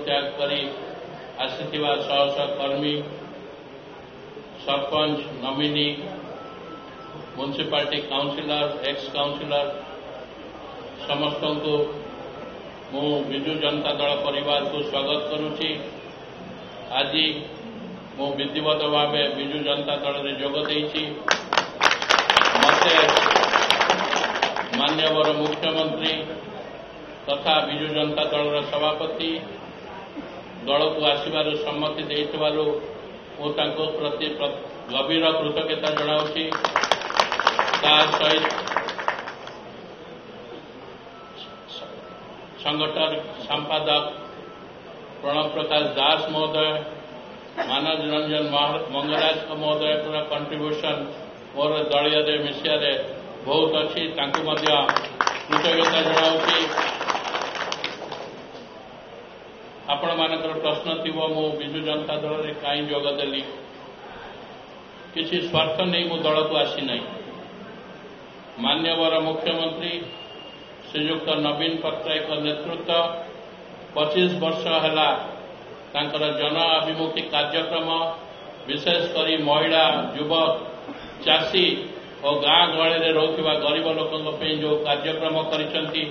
त्याग करी आसिथिबा शह शह कर्मी sarpanch nominee municipality councillor ex councillor समस्त को मु विजु जनता दल परिवार को स्वागत करुछि। आज मु विधिवत भाव विजु जनता दल में जोग देछि। मते माननीय मुख्यमंत्री तथा विजु जनता दल सभापति दल को आसबार सम्मति देइथिबारु मु तांको प्रति गभीर कृतज्ञता जनाउछि। सहित संगठन संपादक प्रणव प्रकाश दास महोदय मानव रंजन मंगराज महोदय कंट्रीब्यूशन मोर दलीय मिसिया बहुत अच्छी कृतज्ञता जनाऊँगी। आपण मानकर प्रश्न थी मु विजु जनता दल में कहीं जोगदेली किसी स्वार्थ नहीं मु दल को आसी नहीं। मान्यवर मुख्यमंत्री श्रीयुक्त नवीन पट्टनायक नेतृत्व 25 वर्ष है तांकर जन अभिमुखी कार्यक्रम विशेषकर महिला युवक चाषी और गाँ गहली में रोकवा गरीब लोकों जो कार्यक्रम करिसेंती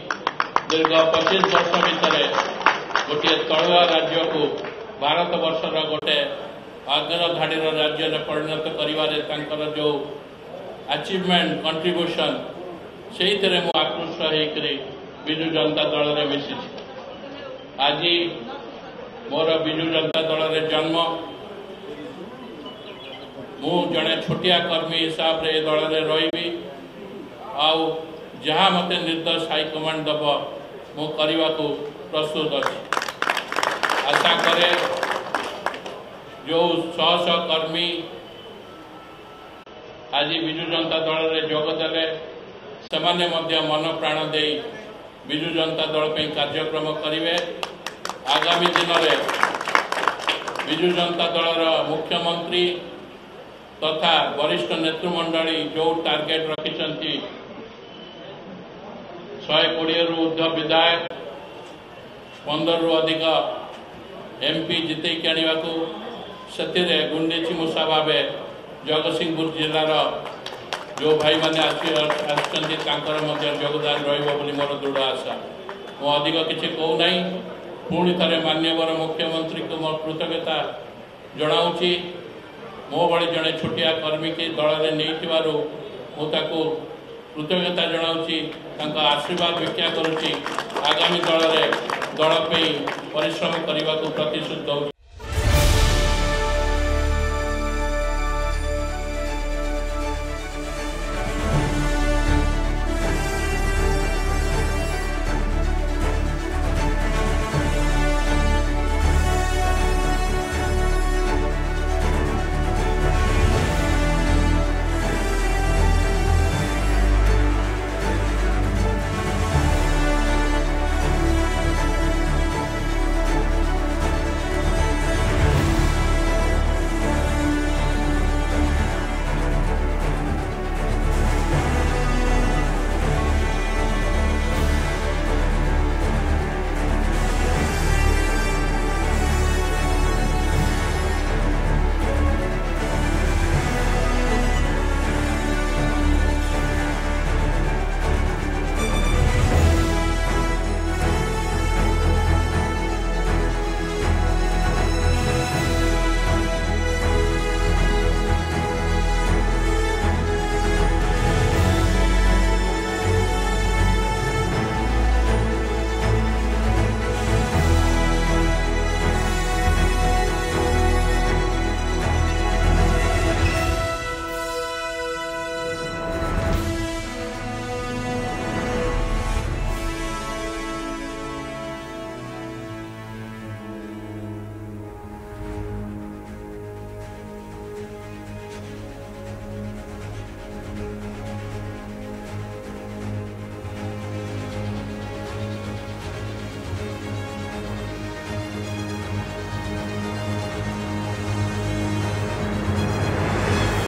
दीर्घ 25 वर्ष भितर गोटे तलुआ राज्य को भारत वर्षर गोटे अग्रधाड़ी राज्य में परिणत कर जो अचीवमेंट कंट्रीब्यूशन से मु आकृष्ट होकर विजु जनता दल में मिशी। आज मोर विजु जनता दल में जन्म मु जड़े छोटिया कर्मी हिसाब से दल में रही आउ जहाँ मत निर्देश हाईकमांड दब मु करने को प्रस्तुत अच्छी। आशा करे जो शह शह कर्मी आज विजु जनता दल में जोगदेले सेमाने मन प्राण दे विजु जनता दल पे कार्यक्रम करेंगे। आगामी दिन में विजु जनता दल मुख्यमंत्री तथा वरिष्ठ नेतृमंडली जो टार्गेट रखिंट 120 रु ऊर्ध्व विधायक 15 रु अधिक एमपी जितेक आने को से गुंडीची मूषा भाव जगतसिंहपुर जिलार जो भाई मैंने योगदान रही मोर दृढ़ आशा। मु अधिक किसी कहूना पुणी थे मान्यवर मुख्यमंत्री को मोर कृतज्ञता जनाऊँगी। मो भली जड़े छोटिया कर्मी की दल में नहीं मुझे कृतज्ञता जनाऊँगी आशीर्वाद भिक्षा करुँची। आगामी दल में दल पे परिश्रम करने को प्रतिश्रुत दौर।